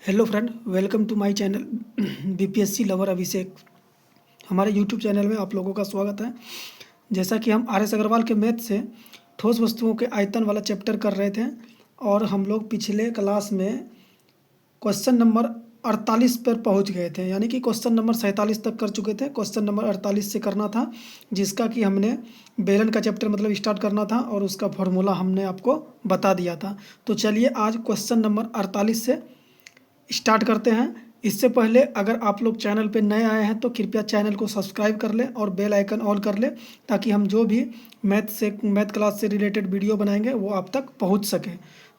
Hello friend, welcome to my channel BPSC lover Abhishek. हमारे YouTube channel में आप लोगों का स्वागत है। जैसा कि हम आर एस अग्रवाल के मैथ से ठोस वस्तुओं के आयतन वाला चैप्टर कर रहे थे और हम लोग पिछले क्लास में क्वेश्चन नंबर 48 पर पहुंच गए थे, यानी कि क्वेश्चन नंबर 47 तक कर चुके थे। क्वेश्चन नंबर 48 से करना था, जिसका कि हमने बेलन का चैप्टर मतलब स्टार्ट करना था और उसका फॉर्मूला हमने आपको बता दिया था। तो चलिए आज क्वेश्चन नंबर 48 से स्टार्ट करते हैं। इससे पहले अगर आप लोग चैनल पे नए आए हैं तो कृपया चैनल को सब्सक्राइब कर लें और बेल आइकन ऑल कर लें, ताकि हम जो भी मैथ क्लास से रिलेटेड वीडियो बनाएंगे वो आप तक पहुंच सके।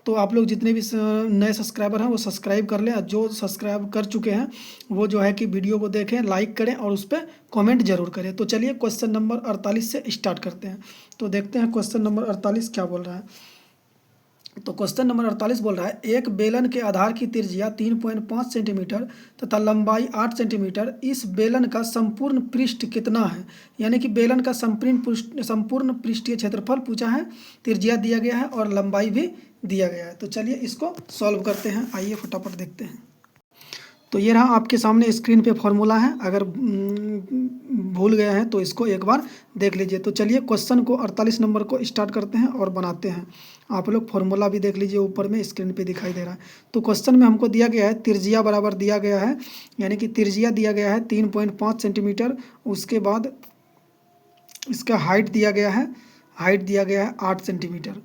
तो आप लोग जितने भी नए सब्सक्राइबर हैं वो सब्सक्राइब कर लें, और जो सब्सक्राइब कर चुके हैं वो जो है कि वीडियो को देखें, लाइक करें और उस पर कॉमेंट जरूर करें। तो चलिए क्वेश्चन नंबर 48 से स्टार्ट करते हैं। तो देखते हैं क्वेश्चन नंबर 48 क्या बोल रहा है। तो क्वेश्चन नंबर 48 बोल रहा है, एक बेलन के आधार की त्रिज्या 3.5 सेंटीमीटर तथा लंबाई 8 सेंटीमीटर, इस बेलन का संपूर्ण पृष्ठ कितना है। यानी कि बेलन का संपूर्ण पृष्ठीय क्षेत्रफल पूछा है, त्रिज्या दिया गया है और लंबाई भी दिया गया है। तो चलिए इसको सॉल्व करते हैं, आइए फटाफट देखते हैं। तो ये रहा आपके सामने स्क्रीन पे फॉर्मूला है, अगर भूल गए हैं तो इसको एक बार देख लीजिए। तो चलिए क्वेश्चन को 48 नंबर को स्टार्ट करते हैं और बनाते हैं। आप लोग फॉर्मूला भी देख लीजिए, ऊपर में स्क्रीन पे दिखाई दे रहा है। तो क्वेश्चन में हमको दिया गया है त्रिज्या बराबर दिया गया है, यानी कि त्रिज्या दिया गया है 3.5 सेंटीमीटर। उसके बाद इसका हाइट दिया गया है, 8 सेंटीमीटर,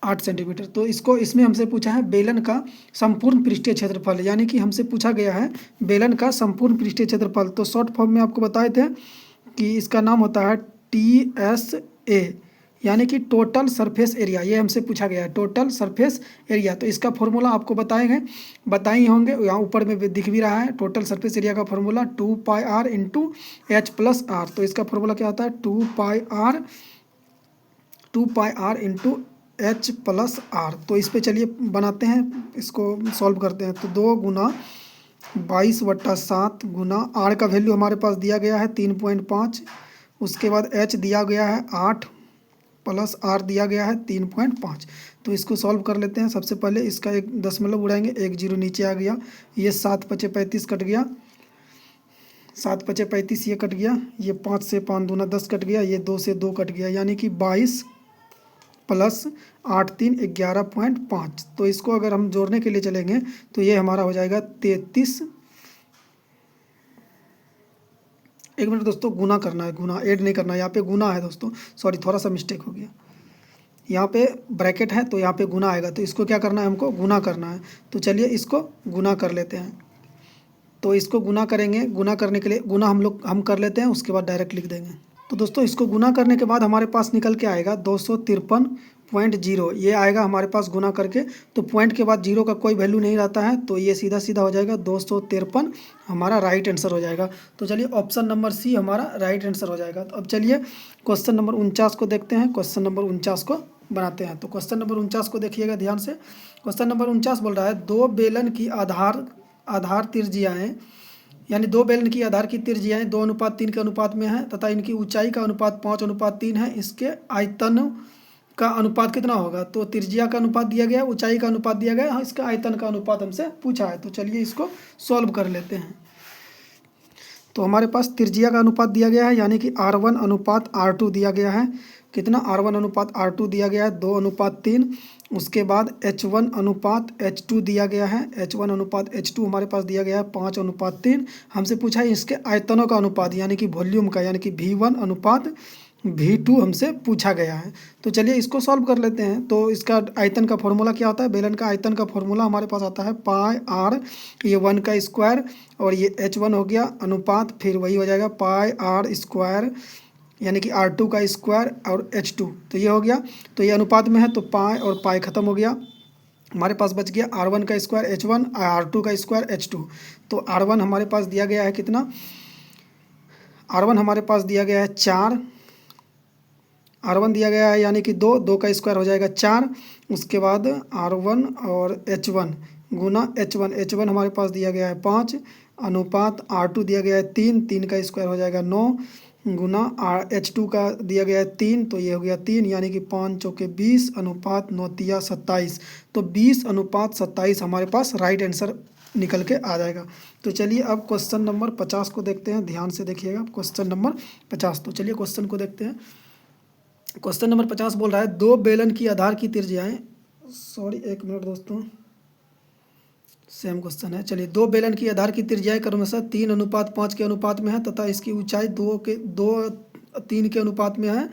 8 सेंटीमीटर। तो इसमें हमसे पूछा है बेलन का संपूर्ण पृष्ठीय क्षेत्रफल, यानी कि हमसे पूछा गया है बेलन का संपूर्ण पृष्ठीय क्षेत्रफल। तो शॉर्ट फॉर्म में आपको बताए थे कि इसका नाम होता है TSA, यानी कि टोटल सरफेस एरिया। ये हमसे पूछा गया है टोटल सरफेस एरिया। तो इसका फॉर्मूला आपको बताए ही होंगे, यहाँ ऊपर में दिख भी रहा है। टोटल सरफेस एरिया का फॉर्मूला 2πr इंटू H+R। तो इसका फॉर्मूला क्या होता है, 2πr इंटू H+R। तो इस पे चलिए बनाते हैं, इसको सॉल्व करते हैं। तो 2 गुना 22/7 गुना R का वैल्यू हमारे पास दिया गया है 3.5, उसके बाद H दिया गया है 8 प्लस R दिया गया है 3.5। तो इसको सॉल्व कर लेते हैं। सबसे पहले इसका एक दशमलव उड़ाएंगे, 1 जीरो नीचे आ गया। ये 7 पचे 35 कट गया, 7 पचे 35 ये कट गया। ये 5 से 5 दूना 10 कट गया। ये 2 से 2 कट गया, यानी कि 22 प्लस 8 3 11.5। तो इसको अगर हम जोड़ने के लिए चलेंगे तो ये हमारा हो जाएगा 33। एक मिनट दोस्तों, गुना करना है, गुना ऐड नहीं करना है, यहाँ पे गुना है दोस्तों, सॉरी थोड़ा सा मिस्टेक हो गया। यहाँ पे ब्रैकेट है तो यहाँ पे गुना आएगा, तो इसको क्या करना है, हमको गुना करना है। तो चलिए इसको गुना कर लेते हैं। तो इसको गुना करेंगे, गुना करने के लिए गुना हम कर लेते हैं, उसके बाद डायरेक्ट लिख देंगे। तो दोस्तों इसको गुना करने के बाद हमारे पास निकल के आएगा 253.0, ये आएगा हमारे पास गुना करके। तो पॉइंट के बाद जीरो का कोई वैल्यू नहीं रहता है, तो ये सीधा सीधा हो जाएगा 253 हमारा राइट आंसर हो जाएगा। तो चलिए ऑप्शन नंबर सी हमारा राइट आंसर हो जाएगा। तो अब चलिए क्वेश्चन नंबर 49 को देखते हैं, क्वेश्चन नंबर 49 को बनाते हैं। तो क्वेश्चन नंबर 49 को देखिएगा ध्यान से। क्वेश्चन नंबर 49 बोल रहा है, दो बेलन की आधार त्रिज्याएँ, यानी दो बेलन की आधार की त्रिज्याएँ 2:3 के अनुपात में है तथा इनकी ऊंचाई का अनुपात 5:3 है। इसके आयतन का अनुपात कितना होगा। तो त्रिज्या का अनुपात दिया गया, ऊंचाई का अनुपात दिया गया, इसका आयतन का अनुपात हमसे पूछा है। तो चलिए इसको सॉल्व कर लेते हैं। तो हमारे पास त्रिज्या का अनुपात दिया गया है, यानी कि R1:R2 दिया गया है। कितना, R1:R2 दिया गया है 2:3। उसके बाद H1:H2 दिया गया है, H1:H2 हमारे पास दिया गया है 5:3। हमसे पूछा है इसके आयतनों का अनुपात, यानी कि वॉल्यूम का, यानी कि V1:V2 हमसे पूछा गया है। तो चलिए इसको सॉल्व कर लेते हैं। तो इसका आयतन का फॉर्मूला क्या होता है, बेलन का आयतन का फॉर्मूला हमारे पास आता है πr, ये 1 का स्क्वायर और ये H1 हो गया अनुपात, फिर वही हो जाएगा πr², यानी कि R2 का स्क्वायर और H2। तो ये हो गया, तो ये अनुपात में है तो पाई और पाई खत्म हो गया। हमारे पास बच गया R1 का स्क्वायर H1, R2 का स्क्वायर H2। तो R1 हमारे पास दिया गया है कितना, R1 हमारे पास दिया गया है 4, R1 दिया गया है यानी कि 2 का स्क्वायर हो जाएगा 4। उसके बाद R1 और H1 गुना H1 हमारे पास दिया गया है 5, अनुपात R2 दिया गया है 3 का स्क्वायर हो जाएगा 9, गुना H2 का दिया गया है 3, तो ये हो गया 3, यानी कि 5 चौके 20 अनुपात 9 तिया 27। तो 20:27 हमारे पास राइट आंसर निकल के आ जाएगा। तो चलिए अब क्वेश्चन नंबर 50 को देखते हैं, ध्यान से देखिएगा क्वेश्चन नंबर 50। तो चलिए क्वेश्चन को देखते हैं। क्वेश्चन नंबर 50 बोल रहा है दो बेलन की आधार की त्रिज्याएं, सॉरी एक मिनट दोस्तों, सेम क्वेश्चन है। चलिए, दो बेलन की आधार की त्रिज्याएं क्रमशः 3:5 के अनुपात में है तथा इसकी ऊंचाई 3 के अनुपात में है।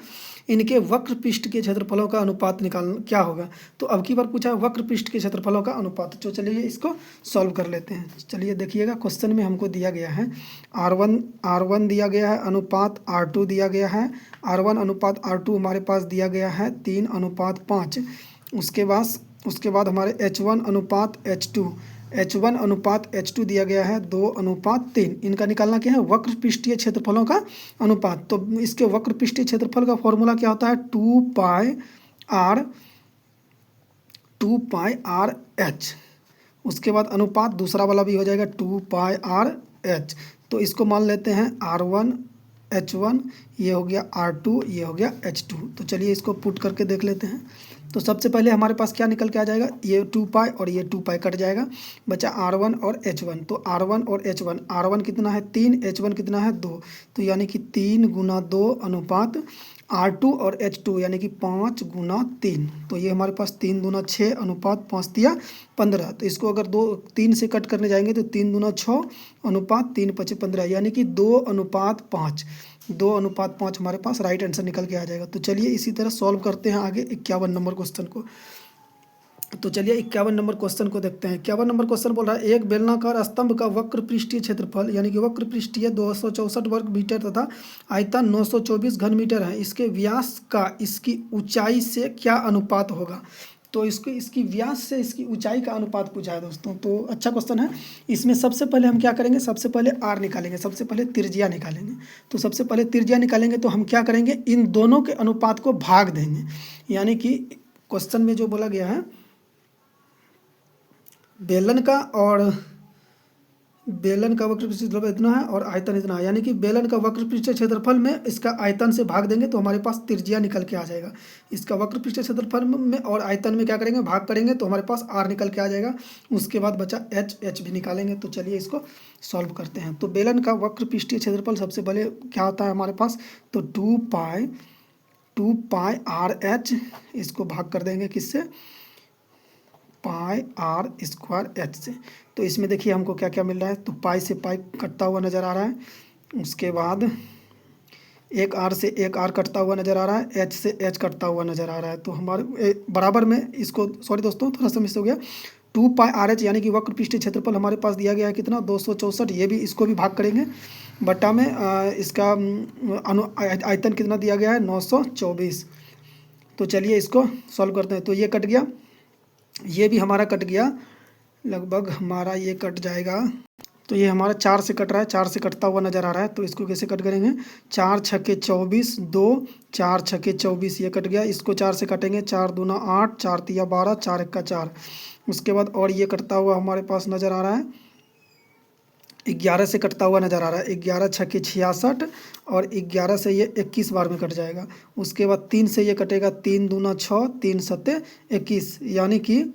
इनके वक्र पृष्ठ के क्षेत्रफलों का अनुपात निकालना क्या होगा। तो अब की बार पूछा है वक्र पृष्ठ के क्षेत्रफलों का अनुपात। तो चलिए इसको सॉल्व कर लेते हैं। चलिए देखिएगा, क्वेश्चन में हमको दिया गया है R1 दिया गया है, अनुपात R2 दिया गया है। R1 अनुपात R2 हमारे पास दिया गया है 3:5। उसके बाद हमारे H1 अनुपात H2 दिया गया है 2:3। इनका निकालना क्या है, वक्र पृष्ठीय क्षेत्रफलों का अनुपात। तो इसके वक्र पृष्ठीय क्षेत्रफल का फॉर्मूला क्या होता है, 2πr/h। उसके बाद अनुपात दूसरा वाला भी हो जाएगा 2πr/h। तो इसको मान लेते हैं R1 H1, ये हो गया R2, ये हो गया H2। तो चलिए इसको पुट करके देख लेते हैं। तो सबसे पहले हमारे पास क्या निकल के आ जाएगा, ये 2π और ये 2π कट जाएगा, बचा R1 और H1। तो R1 और H1, R1 कितना है 3, H1 कितना है 2, तो यानी कि 3:2 अनुपात R2 और H2 यानी कि 5:3। तो ये हमारे पास 3 दूना 6 अनुपात 5 तिया 15। तो इसको अगर 3 से कट करने जाएंगे तो 3 दूना 6 अनुपात 3 5 15, यानी कि 2:5 हमारे पास राइट आंसर निकल के आ जाएगा। तो चलिए इसी तरह सॉल्व करते हैं आगे 51 नंबर क्वेश्चन को। तो चलिए 51 नंबर क्वेश्चन को देखते हैं। 51 नंबर क्वेश्चन बोल रहा है एक बेलनाकार स्तंभ का वक्र पृष्ठीय क्षेत्रफल यानी कि वक्र पृष्ठीय 264 वर्ग मीटर तथा आयतन 924 घन मीटर है। इसके व्यास का इसकी ऊंचाई से क्या अनुपात होगा। तो इसकी व्यास से इसकी ऊंचाई का अनुपात पूछा है दोस्तों। तो अच्छा क्वेश्चन है। इसमें सबसे पहले हम क्या करेंगे, सबसे पहले R निकालेंगे, सबसे पहले त्रिज्या निकालेंगे। तो सबसे पहले त्रिज्या निकालेंगे तो हम क्या करेंगे, इन दोनों के अनुपात को भाग देंगे। यानी कि क्वेश्चन में जो बोला गया है बेलन का वक्र पृष्ठीय क्षेत्रफल इतना है और आयतन इतना है, यानी कि बेलन का वक्र पृष्ठीय क्षेत्रफल में इसका आयतन से भाग देंगे तो हमारे पास त्रिज्या निकल के आ जाएगा। इसका वक्र पृष्ठीय क्षेत्रफल में और आयतन में क्या करेंगे, भाग करेंगे तो हमारे पास R निकल के आ जाएगा। उसके बाद बचा H भी निकालेंगे। तो चलिए इसको सॉल्व करते हैं। तो बेलन का वक्र पृष्ठीय क्षेत्रफल सबसे पहले क्या होता है हमारे पास, तो 2πr/h, इसको भाग कर देंगे किससे, πr² से। तो इसमें देखिए हमको क्या क्या मिल रहा है, तो पाई से पाई कटता हुआ नज़र आ रहा है। उसके बाद एक R से एक R कटता हुआ नज़र आ रहा है, H से H कटता हुआ नज़र आ रहा है। तो हमारे बराबर में इसको, सॉरी दोस्तों थोड़ा सा मिस हो गया, 2πr/h यानी कि वक्र पृष्ठीय क्षेत्रफल हमारे पास दिया गया है कितना, 264। ये भी इसको भी भाग करेंगे बटा में इसका आयतन कितना दिया गया है, 924। तो चलिए इसको सॉल्व करते हैं। तो ये कट गया, ये भी हमारा कट गया, लगभग हमारा ये कट जाएगा। तो ये हमारा 4 से कट रहा है, 4 से कटता हुआ नज़र आ रहा है। तो इसको कैसे कट करेंगे, 4 छक्के 24, 2 4 छक्के 24, ये कट गया। इसको 4 से कटेंगे, 4 दूना 8, 4 तिया 12, 4 1 का 4। उसके बाद और ये कटता हुआ हमारे पास नज़र आ रहा है, 11 से कटता हुआ नज़र आ रहा है, 11 छक्के 66 और 11 से ये 21 बार में कट जाएगा। उसके बाद 3 से ये कटेगा, 3 दूना 6, 3 सत्ते 21, यानी कि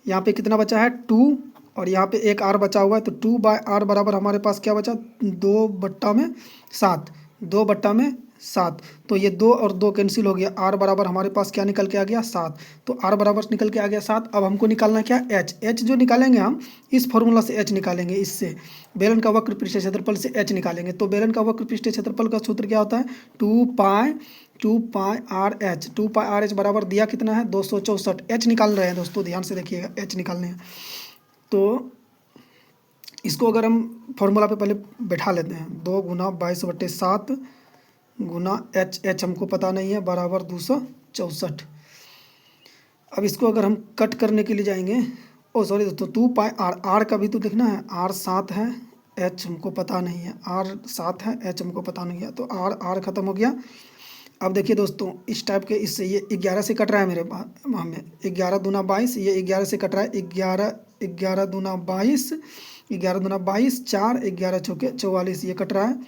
यहाँ पे कितना बचा है 2 और यहाँ पे एक R बचा हुआ है। तो 2/R बराबर हमारे पास क्या बचा, 2/7, 2/7। तो ये 2 और 2 कैंसिल हो गया, R बराबर हमारे पास क्या निकल के आ गया, 7। तो R बराबर निकल के आ गया 7। अब हमको निकालना क्या, H जो निकालेंगे हम इस फॉर्मूला से H निकालेंगे, इससे बेलन का वक्र पृष्ठीय क्षेत्रफल से H निकालेंगे। तो बेलन का वक्र पृष्ठीय क्षेत्रफल का सूत्र क्या होता है, 2πr/h। 2πr/h बराबर दिया कितना है, 264। H निकाल रहे हैं दोस्तों, ध्यान से देखिएगा, H निकालने हैं। तो इसको अगर हम फॉर्मूला पे पहले बैठा लेते हैं, 2 गुना 22/7 गुना H हमको पता नहीं है, बराबर 264। अब इसको अगर हम कट करने के लिए जाएंगे, ओ सॉरी दोस्तों, 2πr का भी तो देखना है, R 7 है, H हमको पता नहीं है, R 7 है, H हमको पता नहीं है। तो R ख़त्म हो गया। अब देखिए दोस्तों, इस टाइप के इससे ये 11 से कट रहा है मेरे पास, हमें 11 दूना 22, ये 11 से कट रहा है, 11 दूना 22, 11 दूना 22, 4 11 चौके 44, ये कट रहा है,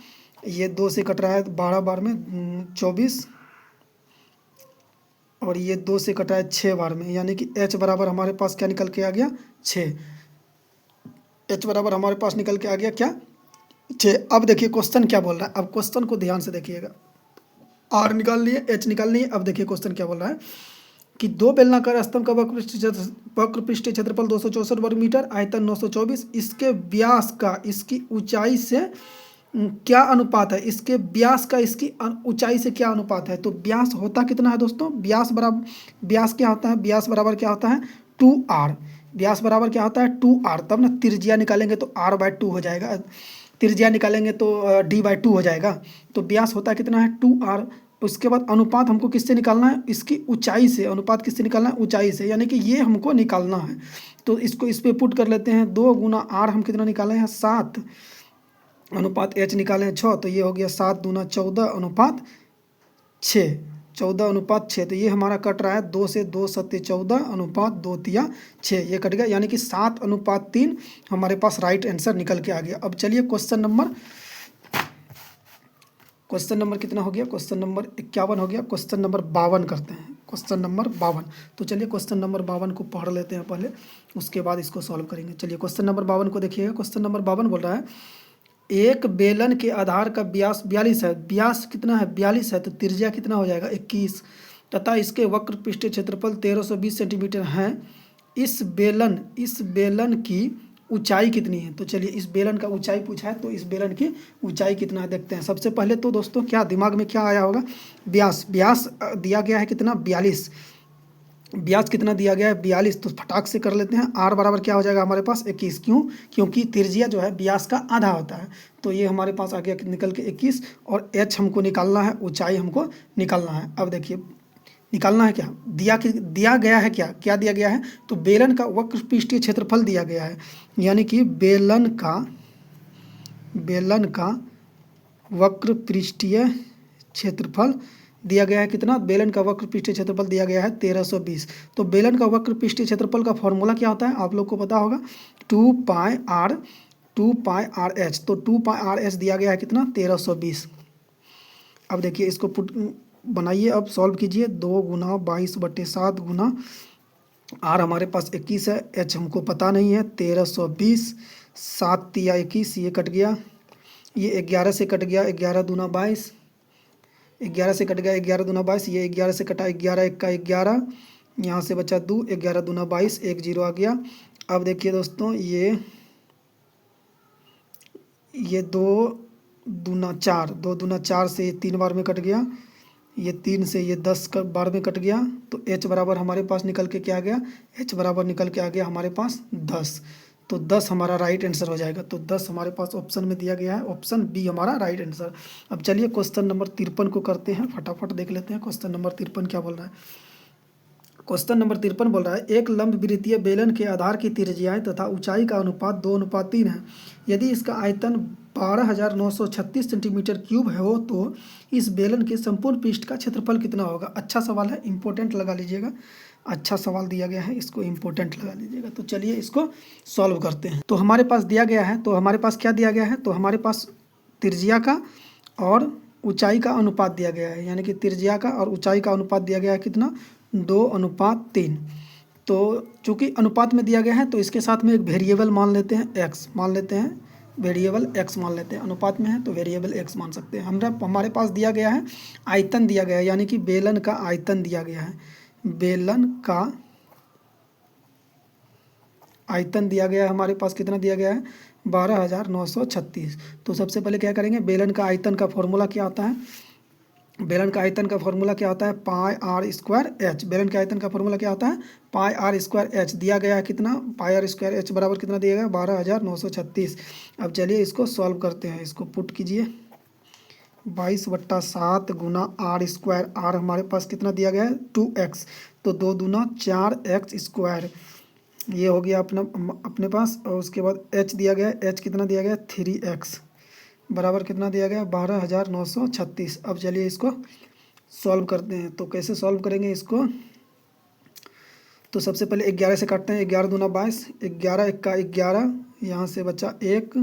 ये 2 से कट रहा है 12 बार में 24, और ये 2 से कटा है 6 बार में, यानी कि h बराबर हमारे पास क्या निकल के आ गया 6। h बराबर हमारे पास निकल के आ गया क्या 6। अब देखिए क्वेश्चन क्या बोल रहा है, अब क्वेश्चन को ध्यान से देखिएगा। r निकाल लिए, h निकाल लिए। अब देखिए क्वेश्चन क्या बोल रहा है कि दो बेलनाकार स्तंभ का वक्र पृष्ठीय क्षेत्रफल 264 वर्ग मीटर, आयतन 924, इसके व्यास का इसकी ऊंचाई से क्या अनुपात है, इसके व्यास का इसकी ऊंचाई से क्या अनुपात है। तो व्यास होता कितना है दोस्तों, व्यास क्या होता है, व्यास बराबर क्या होता है 2r। व्यास बराबर क्या होता है 2r, तब ना त्रिज्या निकालेंगे तो r/2 हो जाएगा, त्रिज्या निकालेंगे तो d/2 हो जाएगा। तो व्यास होता है कितना है 2r। उसके बाद अनुपात हमको किससे निकालना है, इसकी ऊंचाई से। अनुपात किससे निकालना है, ऊंचाई से, यानी कि ये हमको निकालना है। तो इसको इस पे पुट कर लेते हैं, 2 गुना r हम कितना निकाले हैं 7, अनुपात h निकाले हैं 6, तो ये हो गया 7 दूना 14 अनुपात 6, 14 अनुपात 6। तो ये हमारा कट रहा है 2 से 2 सत्य 14 अनुपात 2 तिया 6, ये कट गया, यानी कि 7 अनुपात 3 हमारे पास राइट आंसर निकल के आ गया। अब चलिए क्वेश्चन नंबर कितना हो गया, क्वेश्चन नंबर 51 हो गया। क्वेश्चन नंबर 52 करते हैं, क्वेश्चन नंबर 52। तो चलिए क्वेश्चन नंबर 52 को पढ़ लेते हैं पहले, उसके बाद इसको सॉल्व करेंगे। चलिए क्वेश्चन नंबर 52 को देखिएगा। क्वेश्चन नंबर 52 बोल रहा है एक बेलन के आधार का व्यास 42 है, व्यास कितना है 42 है, तो त्रिज्या कितना हो जाएगा 21, तथा इसके वक्र पृष्ठीय क्षेत्रफल 1320 सेंटीमीटर है। इस बेलन की ऊंचाई कितनी है। तो चलिए इस बेलन का ऊंचाई पूछा है, तो इस बेलन की ऊंचाई कितना है देखते हैं। सबसे पहले तो दोस्तों क्या दिमाग में क्या आया होगा, व्यास दिया गया है कितना 42, व्यास कितना दिया गया है 42, तो फटाक से कर लेते हैं। r बराबर क्या हो जाएगा हमारे पास 21, क्यों, क्योंकि त्रिज्या जो है व्यास का आधा होता है। तो ये हमारे पास आ गया निकल के 21, और h हमको निकालना है, ऊंचाई हमको निकालना है। अब देखिए निकालना है क्या, दिया गया है, क्या दिया गया है, तो बेलन का वक्र पृष्ठीय क्षेत्रफल दिया गया है, यानी कि बेलन का वक्र पृष्ठीय क्षेत्रफल दिया गया है कितना, बेलन का वक्र पृष्ठीय क्षेत्रफल दिया गया है 1320। तो बेलन का वक्र पृष्ठीय क्षेत्रफल का फॉर्मूला क्या होता है, आप लोग को पता होगा 2πr/h। तो 2πr/h दिया गया है कितना 1320। अब देखिए इसको बनाइए, अब सॉल्व कीजिए। 2 गुना 22/7 गुना r हमारे पास 21 है, h हमको पता नहीं है 1320, 7 तिया 21, ये कट गया, ये 11 से कट गया, 11 दूना 22, 11 से कट गया 11 दूना 22, ये 11 से कटा 11 1 का 11, यहाँ से बचा 2, 11 दूना 22, 1 0 आ गया। अब देखिए दोस्तों ये 2 दूना 4, 2 दूना 4 से ये 3 बार में कट गया, ये 3 से ये 10 बार में कट गया। तो h बराबर हमारे पास निकल के क्या आ गया, h बराबर निकल के आ गया हमारे पास 10। तो 10 हमारा राइट आंसर हो जाएगा। तो 10 हमारे पास ऑप्शन में दिया गया है, ऑप्शन बी हमारा राइट आंसर। अब चलिए क्वेश्चन नंबर 53 को करते हैं, फटाफट देख लेते हैं क्वेश्चन नंबर 53 क्या बोल रहा है। क्वेश्चन नंबर 53 बोल रहा है एक लंब वृत्तीय बेलन के आधार की त्रिज्याएं तथा ऊंचाई का अनुपात 2:3 है। यदि इसका आयतन 12,936 सेंटीमीटर क्यूब है हो, तो इस बेलन के संपूर्ण पृष्ठ का क्षेत्रफल कितना होगा। अच्छा सवाल है, इंपॉर्टेंट लगा लीजिएगा, अच्छा सवाल दिया गया है, इसको इंपॉर्टेंट लगा लीजिएगा। तो चलिए इसको सॉल्व करते हैं। तो हमारे पास दिया गया है, तो हमारे पास क्या दिया गया है, तो हमारे पास त्रिज्या का और ऊंचाई का अनुपात दिया गया है, यानी कि त्रिज्या का और ऊंचाई का अनुपात दिया गया है कितना 2:3। तो चूंकि अनुपात में दिया गया है, तो इसके साथ में एक वेरिएबल मान लेते हैं, x मान लेते हैं, वेरिएबल x मान लेते हैं। अनुपात में है तो वेरिएबल x मान सकते हैं। हमारे पास दिया गया है आयतन दिया गया है, यानी कि बेलन का आयतन दिया गया है, बेलन का आयतन दिया गया है हमारे पास कितना दिया गया है 12,936। तो सबसे पहले क्या करेंगे, बेलन का आयतन का फॉर्मूला क्या होता है, बेलन का आयतन का फॉर्मूला क्या होता है πr²h। बेलन के आयतन का फॉर्मूला क्या होता है πr²h। दिया गया है कितना πr²h बराबर कितना दिया गया 12,936। अब चलिए इसको सॉल्व करते हैं, इसको पुट कीजिए 22/7 गुना r², r हमारे पास कितना दिया गया है 2x, तो 2 दूना 4x², ये हो गया अपने पास। और उसके बाद h दिया गया है, h कितना दिया गया 3x बराबर कितना दिया गया 12,936। अब चलिए इसको सॉल्व करते हैं। तो कैसे सॉल्व करेंगे इसको, तो सबसे पहले 11 से काटते हैं, 11 दूना 22, 11 एक्का 11, यहाँ से बचा 1,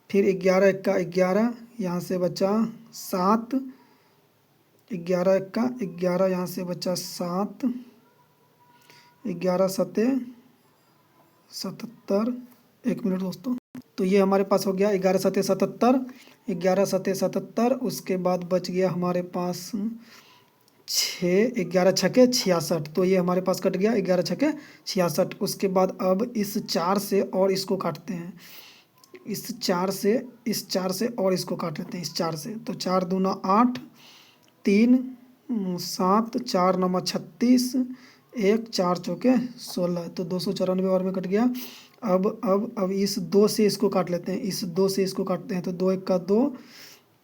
फिर 11 एक्का 11, यहाँ से बचा 7, 11 एक्का 11, यहाँ से बचा 7, 11 सते 77, 1 मिनट दोस्तों। तो ये हमारे पास हो गया 11 सते 77, 11 सते 77। उसके बाद बच गया हमारे पास 6, 11 छके 66। तो ये हमारे पास कट गया 11 छके 66। उसके बाद अब इस 4 से और इसको काटते हैं, इस 4 से और इसको काट लेते हैं, इस 4 से। तो 4 दूना 8, 3 7, 4 नमा 36, 1 4 चौके 16। तो 294 बार में कट गया। अब इस 2 से इसको काट लेते हैं, इस 2 से इसको काटते हैं। तो 2 1 का 2,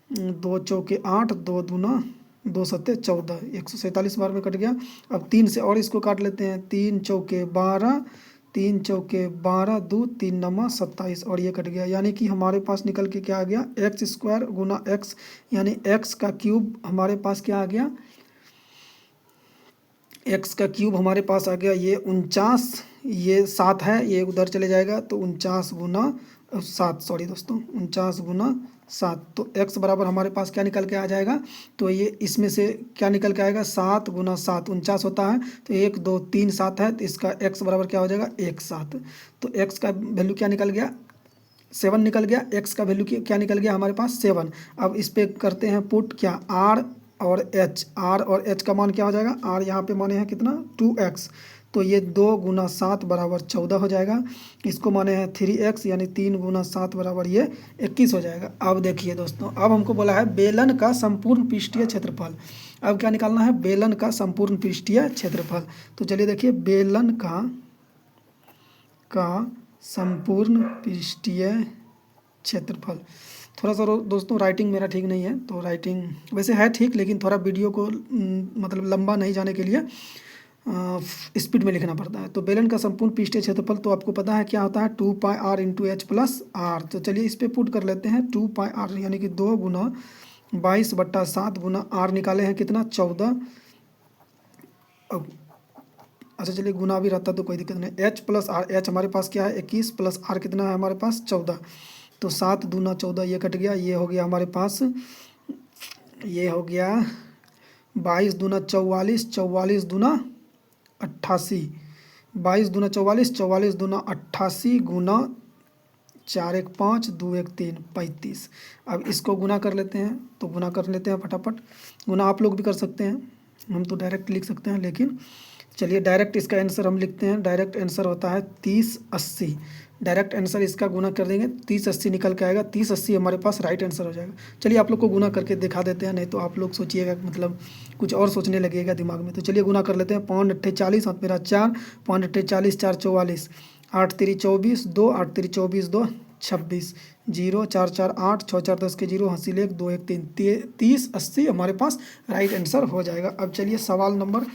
2 चौके 8, 2 दूना 2 सत्ते 14, 147 बार में कट गया। अब 3 से और इसको काट लेते हैं, 3 चौके 12, 3 चौके 12, 2 3 नमा 27 और ये कट गया। यानी कि हमारे पास निकल के क्या आ गया, एक्स स्क्वायर गुना एक्स, यानी एक्स का क्यूब हमारे पास क्या आ गया, एक्स का क्यूब हमारे पास आ गया ये 49, ये 7 है, ये उधर चले जाएगा। तो 49 गुना 7, सॉरी दोस्तों, 49 गुना 7। तो x बराबर हमारे पास क्या निकल के आ जाएगा, तो ये इसमें से क्या निकल के आएगा, 7 गुना 7 49 होता है। तो 1 2 3 7 है, तो इसका x बराबर क्या हो जाएगा, 1 7। तो x का वैल्यू क्या निकल गया, 7 निकल गया। x का वैल्यू क्या निकल गया हमारे पास, 7। अब इस पर करते हैं पुट क्या, r और h का मान क्या हो जाएगा, r यहाँ पे माने हैं कितना 2x। तो ये 2 गुना 7 बराबर 14 हो जाएगा। इसको माने हैं 3x, यानी 3 गुना 7 बराबर ये 21 हो जाएगा। अब देखिए दोस्तों, अब हमको बोला है बेलन का संपूर्ण पृष्ठीय क्षेत्रफल। अब क्या निकालना है, बेलन का संपूर्ण पृष्ठीय क्षेत्रफल। तो चलिए देखिए, बेलन का संपूर्ण पृष्ठीय क्षेत्रफल। थोड़ा सा दोस्तों राइटिंग मेरा ठीक नहीं है, तो राइटिंग वैसे है ठीक, लेकिन थोड़ा वीडियो को मतलब लंबा नहीं जाने के लिए स्पीड में लिखना पड़ता है। तो बेलन का संपूर्ण पृष्ठीय क्षेत्रफल तो आपको पता है क्या होता है, 2 pi r into H plus R. तो चलिए इस पर पुट कर लेते हैं, 2 पाई r यानी कि 2 गुना 22/7 गुना r निकाले हैं कितना 14। अब अच्छा चलिए गुना भी रहता तो कोई दिक्कत नहीं, h प्लस आर, एच हमारे पास क्या है 21 प्लस r कितना है हमारे पास 14। तो 7 दूना 14, ये कट गया। ये हो गया हमारे पास, ये हो गया 22 दूना 44, 44 दूना 88, 22 दूना 44, 44 दूना 88 गुना 4 1 5, 2 1 3 35। अब इसको गुना कर लेते हैं, तो गुना कर लेते हैं फटाफट। गुना आप लोग भी कर सकते हैं, हम तो डायरेक्ट लिख सकते हैं, लेकिन चलिए डायरेक्ट इसका आंसर हम लिखते हैं। डायरेक्ट आंसर होता है 30 80। डायरेक्ट आंसर इसका गुना कर देंगे, 30 80 निकल के आएगा। 30 80 हमारे पास राइट आंसर हो जाएगा। चलिए आप लोग को गुना करके दिखा देते हैं, नहीं तो आप लोग सोचिएगा मतलब कुछ और सोचने लगेगा दिमाग में। तो चलिए गुना कर लेते हैं। 5 8 40, हाथ मेरा 4, 5 8 40, 4 44, 8 3 24, 2 8 3 24, 2 26, 0 4 4 8, 6 4 10 के 0, हासिल 1 2 1 3, 30 80 हमारे पास राइट आंसर हो जाएगा। अब चलिए सवाल नंबर,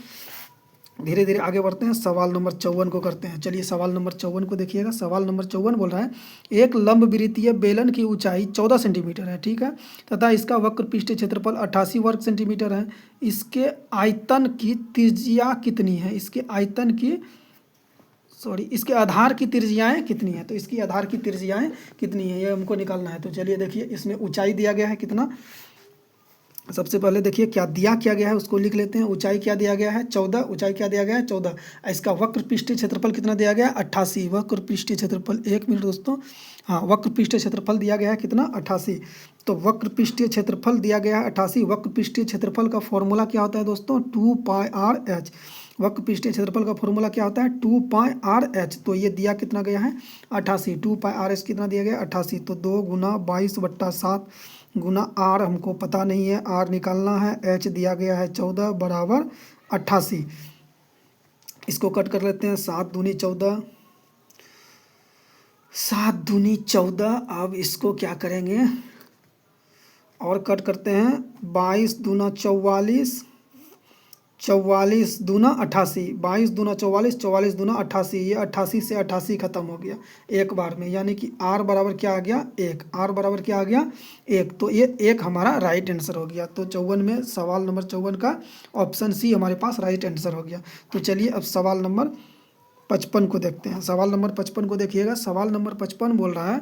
धीरे धीरे आगे बढ़ते हैं, सवाल नंबर 54 को करते हैं। चलिए सवाल नंबर 54 को देखिएगा। सवाल नंबर 54 बोल रहा है, एक लंबवृत्तीय बेलन की ऊंचाई 14 सेंटीमीटर है, ठीक है, तथा इसका वक्र पृष्ठीय क्षेत्रफल 88 वर्ग सेंटीमीटर है। इसके आयतन की त्रिज्या कितनी है, इसके आयतन की इसके आधार की त्रिज्याएं कितनी है। तो इसकी आधार की त्रिज्याएं कितनी है, ये हमको निकालना है। तो चलिए देखिए, इसमें ऊंचाई दिया गया है कितना, सबसे पहले देखिए क्या गया है उसको लिख लेते हैं। ऊंचाई क्या दिया गया है 14, ऊंचाई क्या दिया गया है 14। इसका वक्र पृष्ठीय क्षेत्रफल कितना दिया गया है 88। वक्र पृष्ठीय क्षेत्रफल, 1 मिनट दोस्तों, हाँ वक्र पृष्ठीय क्षेत्रफल दिया गया है कितना 88। तो वक्र पृष्ठीय क्षेत्रफल दिया गया है 88। वक्र पृष्ठीय क्षेत्रफल का फॉर्मूला क्या होता है दोस्तों, 2 पाई आर एच। वक्र पृष्ठीय क्षेत्रफल का फॉर्मूला क्या होता है 2 पाई आर एच। तो ये दिया कितना गया है 88, 2 पाई आर एच कितना दिया गया 88। तो 2 गुना 22/7 गुना आर हमको पता नहीं है, आर निकालना है। एच दिया गया है 14 बराबर 88। इसको कट कर लेते हैं, 7 दूनी 14, 7 दूनी 14। अब इसको क्या करेंगे और कट करते हैं, 22 दूना 44, 44 दूना 88, 22 दूना 44, 44 दूना 88। ये 88 से 88 खत्म हो गया एक बार में, यानी कि आर बराबर क्या आ गया 1। आर बराबर क्या आ गया 1। तो ये 1 हमारा राइट आंसर हो गया। तो 54 में सवाल नंबर 54 का ऑप्शन सी हमारे पास राइट आंसर हो गया। तो चलिए अब सवाल नंबर 55 को देखते हैं। सवाल नंबर 55 को देखिएगा। सवाल नंबर 55 बोल रहा है,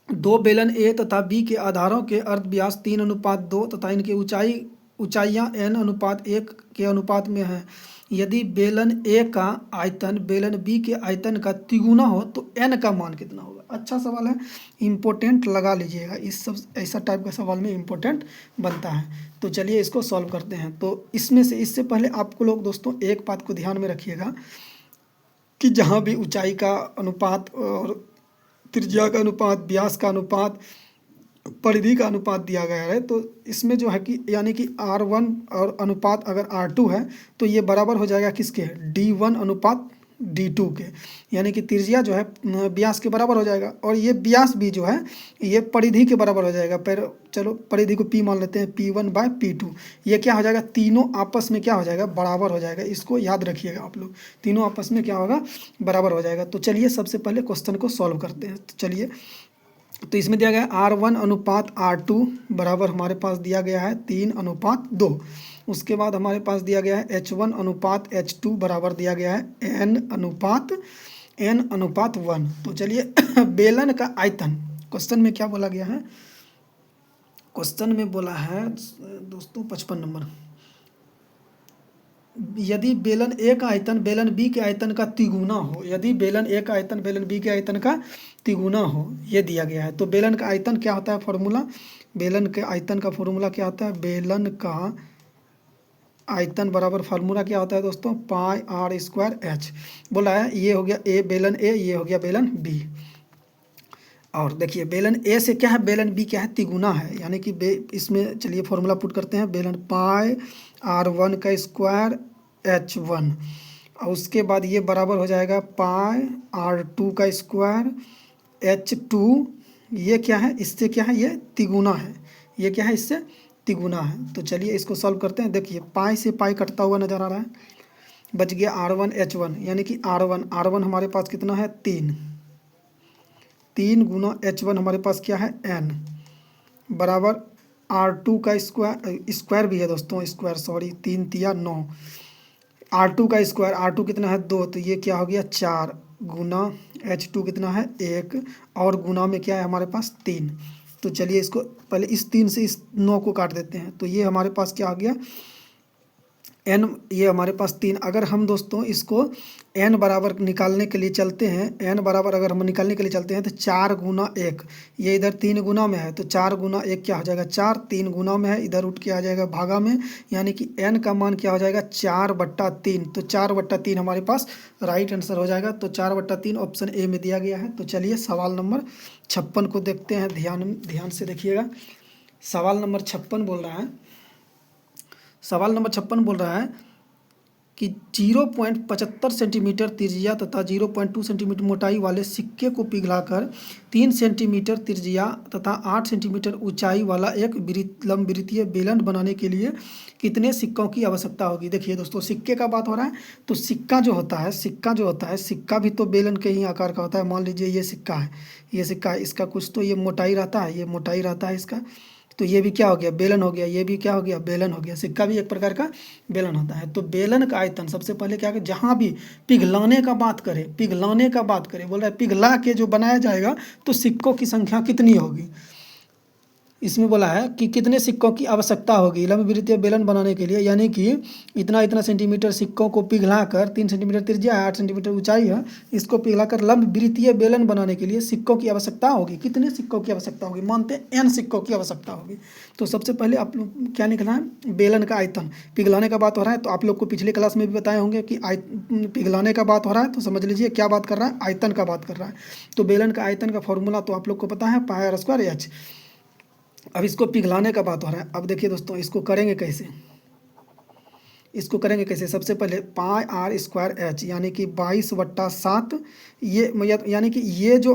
दो बेलन ए तथा बी के आधारों के अर्ध व्यास 3:2 तथा इनकी ऊंचाइयां n/1 के अनुपात में हैं। यदि बेलन ए का आयतन बेलन बी के आयतन का तिगुना हो तो n का मान कितना होगा। अच्छा सवाल है, इम्पोर्टेंट लगा लीजिएगा। इस सब ऐसा टाइप का सवाल में इम्पोर्टेंट बनता है। तो चलिए इसको सॉल्व करते हैं। तो इसमें से इससे पहले आपको लोग दोस्तों एक बात को ध्यान में रखिएगा कि जहाँ भी ऊंचाई का अनुपात और त्रिज्या का अनुपात, व्यास का अनुपात, परिधि का अनुपात दिया गया है, तो इसमें जो है कि यानी कि R1 और अनुपात अगर R2 है तो ये बराबर हो जाएगा किसके, D1 अनुपात D2 के, यानी कि त्रिज्या जो है व्यास के बराबर हो जाएगा और ये व्यास भी जो है ये परिधि के बराबर हो जाएगा। पर चलो परिधि को P मान लेते हैं, P1/P2। ये क्या हो जाएगा, तीनों आपस में क्या हो जाएगा, बराबर हो जाएगा। इसको याद रखिएगा आप लोग, तीनों आपस में क्या होगा, बराबर हो जाएगा। तो चलिए सबसे पहले क्वेश्चन को सॉल्व करते हैं। तो चलिए, तो इसमें दिया गया है R1 अनुपात R2 बराबर हमारे पास दिया गया है 3:2। उसके बाद हमारे पास दिया गया है H1 अनुपात H2 बराबर दिया गया है N/1। तो चलिए बेलन का आयतन क्वेश्चन में क्या बोला गया है, क्वेश्चन में बोला है दोस्तों 55 नंबर, यदि बेलन ए का आयतन बेलन बी के आयतन का तिगुना हो, यदि बेलन ए का आयतन बेलन बी के आयतन का तिगुना हो, ये दिया गया है। तो बेलन का आयतन क्या होता है, फॉर्मूला, बेलन के आयतन का फॉर्मूला क्या होता है, बेलन का आयतन बराबर फार्मूला क्या होता है दोस्तों, πr²h। बोला है ये हो गया ए बेलन ए, ये हो गया बेलन बी। और देखिए बेलन ए से क्या है, बेलन बी क्या है, तिगुना है, यानी कि इसमें चलिए फॉर्मूला पुट करते हैं, बेलन πr1² H1 और उसके बाद ये बराबर हो जाएगा πr2² H2। ये क्या है, इससे क्या है, ये तिगुना है, ये क्या है, इससे तिगुना है। तो चलिए इसको सॉल्व करते हैं। देखिए पाई से पाई कटता हुआ नज़र आ रहा है, बच गया R1 H1, यानी कि R1 हमारे पास कितना है, 3 गुना H1 हमारे पास क्या है, n बराबर R2 का स्क्वायर भी है दोस्तों, स्क्वायर सॉरी, 3 तिया 9, R2 का स्क्वायर, R2 कितना है 2, तो ये क्या हो गया 4 गुना H2 कितना है 1 और गुना में क्या है हमारे पास 3। तो चलिए इसको पहले इस 3 से इस 9 को काट देते हैं, तो ये हमारे पास क्या आ गया n, ये हमारे पास 3। अगर हम दोस्तों इसको n बराबर निकालने के लिए चलते हैं, n बराबर अगर हम निकालने के लिए चलते हैं तो 4 गुना 1, ये इधर 3 गुना में है तो 4 गुना 1 क्या हो जाएगा 4, 3 गुना में है इधर उठ के आ जाएगा भागा में, यानी कि n का मान क्या हो जाएगा 4/3। तो 4/3 हमारे पास राइट आंसर हो जाएगा। तो 4/3 ऑप्शन ए में दिया गया है। तो चलिए सवाल नंबर 56 को देखते हैं, ध्यान से देखिएगा। सवाल नंबर 56 बोल रहा है, सवाल नंबर 56 बोल रहा है कि 0.75 सेंटीमीटर त्रिज्या तथा 0.2 सेंटीमीटर मोटाई वाले सिक्के को पिघलाकर 3 सेंटीमीटर त्रिज्या तथा 8 सेंटीमीटर ऊंचाई वाला एक लंबवृत्तीय बेलन बनाने के लिए कितने सिक्कों की आवश्यकता होगी। देखिए दोस्तों सिक्के का बात हो रहा है, तो सिक्का जो होता है, सिक्का भी तो बेलन के ही आकार का होता है। मान लीजिए ये सिक्का है, इसका कुछ तो ये मोटाई रहता है, इसका, तो ये भी क्या हो गया, बेलन हो गया, ये भी क्या हो गया, बेलन हो गया। सिक्का भी एक प्रकार का बेलन होता है। तो बेलन का आयतन सबसे पहले क्या, जहाँ भी पिघलाने का बात करें, बोल रहा है पिघला के जो बनाया जाएगा तो सिक्कों की संख्या कितनी होगी। इसमें बोला है कि कितने सिक्कों की आवश्यकता होगी लंबवृत्तीय बेलन बनाने के लिए, यानी कि इतना सेंटीमीटर सिक्कों को पिघलाकर, 3 सेंटीमीटर त्रिज्या है, 8 सेंटीमीटर ऊंचाई है, इसको पिघलाकर लंबवृत्तीय बेलन बनाने के लिए सिक्कों की आवश्यकता होगी। कितने सिक्कों की आवश्यकता होगी, मानते हैं n सिक्कों की आवश्यकता होगी। तो सबसे पहले आप लोग क्या लिखना है, बेलन का आयतन, पिघलाने का बात हो रहा है। तो आप लोग को पिछले क्लास में भी बताए होंगे कि पिघलाने का बात हो रहा है, तो समझ लीजिए क्या बात कर रहा है, आयतन का बात कर रहा है। तो बेलन का आयतन का फॉर्मूला तो आप लोग को पता है, πr²h। अब इसको पिघलाने का बात हो रहा है। अब देखिए दोस्तों इसको करेंगे कैसे, सबसे पहले πr²h यानी कि 22/7, ये यानी कि ये जो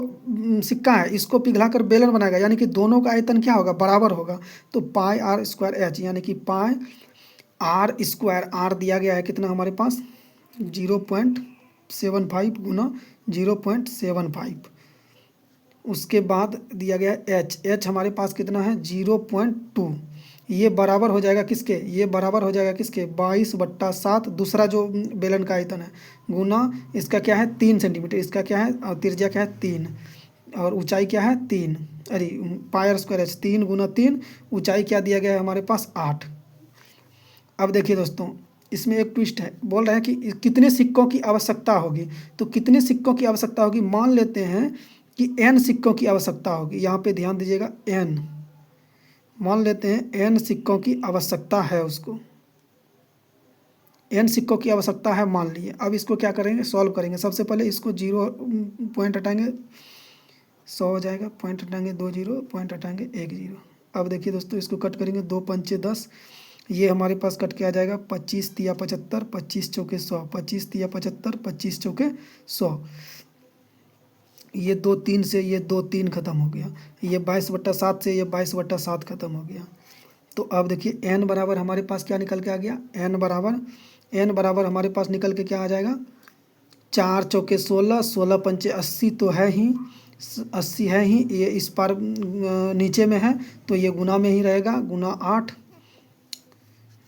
सिक्का है इसको पिघलाकर बेलन बनाएगा, यानी कि दोनों का आयतन क्या होगा, बराबर होगा। तो πr²h यानी कि r दिया गया है कितना हमारे पास 0.75 गुना 0.75। उसके बाद दिया गया h हमारे पास कितना है 0.2, ये बराबर हो जाएगा किसके, ये बराबर हो जाएगा किसके, 22/7 दूसरा जो बेलन का आयतन है, गुना इसका क्या है 3 सेंटीमीटर, इसका क्या है और त्रिज्या क्या है 3, और ऊंचाई क्या है 3, अरे पायर स्क्वायर एच 3 गुना 3, ऊंचाई क्या दिया गया है हमारे पास 8। अब देखिए दोस्तों, इसमें एक ट्विस्ट है, बोल रहे हैं कि कितने सिक्कों की आवश्यकता होगी। तो कितने सिक्कों की आवश्यकता होगी, मान लेते हैं कि n सिक्कों की आवश्यकता होगी। यहाँ पे ध्यान दीजिएगा, n मान लेते हैं n सिक्कों की आवश्यकता है, उसको n सिक्कों की आवश्यकता है मान लिए। अब इसको क्या करेंगे, सॉल्व करेंगे। सबसे पहले इसको 0 पॉइंट हटाएंगे 100 हो जाएगा, पॉइंट हटाएंगे 2 0, पॉइंट हटाएंगे 1 0। अब देखिए दोस्तों, इसको कट करेंगे 2 पंचे 10, ये हमारे पास कट के आ जाएगा 25 तिया 75, 25 चौके 100, 25 तिया 75, 25 चौके 100। ये 2 3 से ये 2 3 खत्म हो गया, ये 22/7 से ये 22/7 खत्म हो गया। तो अब देखिए n बराबर हमारे पास क्या निकल के आ गया, n बराबर हमारे पास निकल के क्या आ जाएगा, 4 चौके 16, 16 पंचे 80 तो है ही, 80 है ही, ये इस पार नीचे में है तो ये गुना में ही रहेगा, गुना 8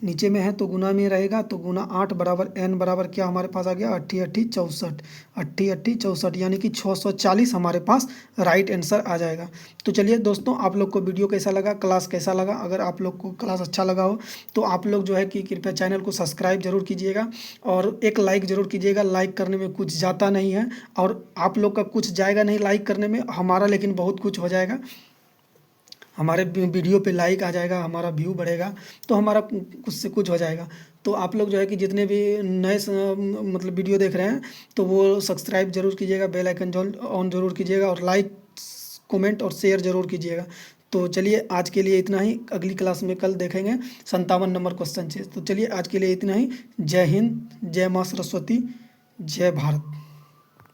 नीचे में है तो गुना में रहेगा, तो गुना 8 बराबर n बराबर क्या हमारे पास आ गया 8 8 64, 8 8 64 यानी कि 640 हमारे पास राइट आंसर आ जाएगा। तो चलिए दोस्तों, आप लोग को वीडियो कैसा लगा, क्लास कैसा लगा, अगर आप लोग को क्लास अच्छा लगा हो तो आप लोग जो है कि कृपया चैनल को सब्सक्राइब जरूर कीजिएगा और एक लाइक ज़रूर कीजिएगा। लाइक करने में कुछ जाता नहीं है और आप लोग का कुछ जाएगा नहीं लाइक करने में, हमारा लेकिन बहुत कुछ हो जाएगा। हमारे वीडियो पे लाइक आ जाएगा, हमारा व्यू बढ़ेगा, तो हमारा कुछ से कुछ हो जाएगा। तो आप लोग जो है कि जितने भी नए मतलब वीडियो देख रहे हैं तो वो सब्सक्राइब जरूर कीजिएगा, बेल आइकन ऑन जरूर कीजिएगा और लाइक कमेंट और शेयर जरूर कीजिएगा। तो चलिए आज के लिए इतना ही, अगली क्लास में कल देखेंगे 57 नंबर क्वेश्चन से। तो चलिए आज के लिए इतना ही। जय हिंद, जय माँ सरस्वती, जय भारत।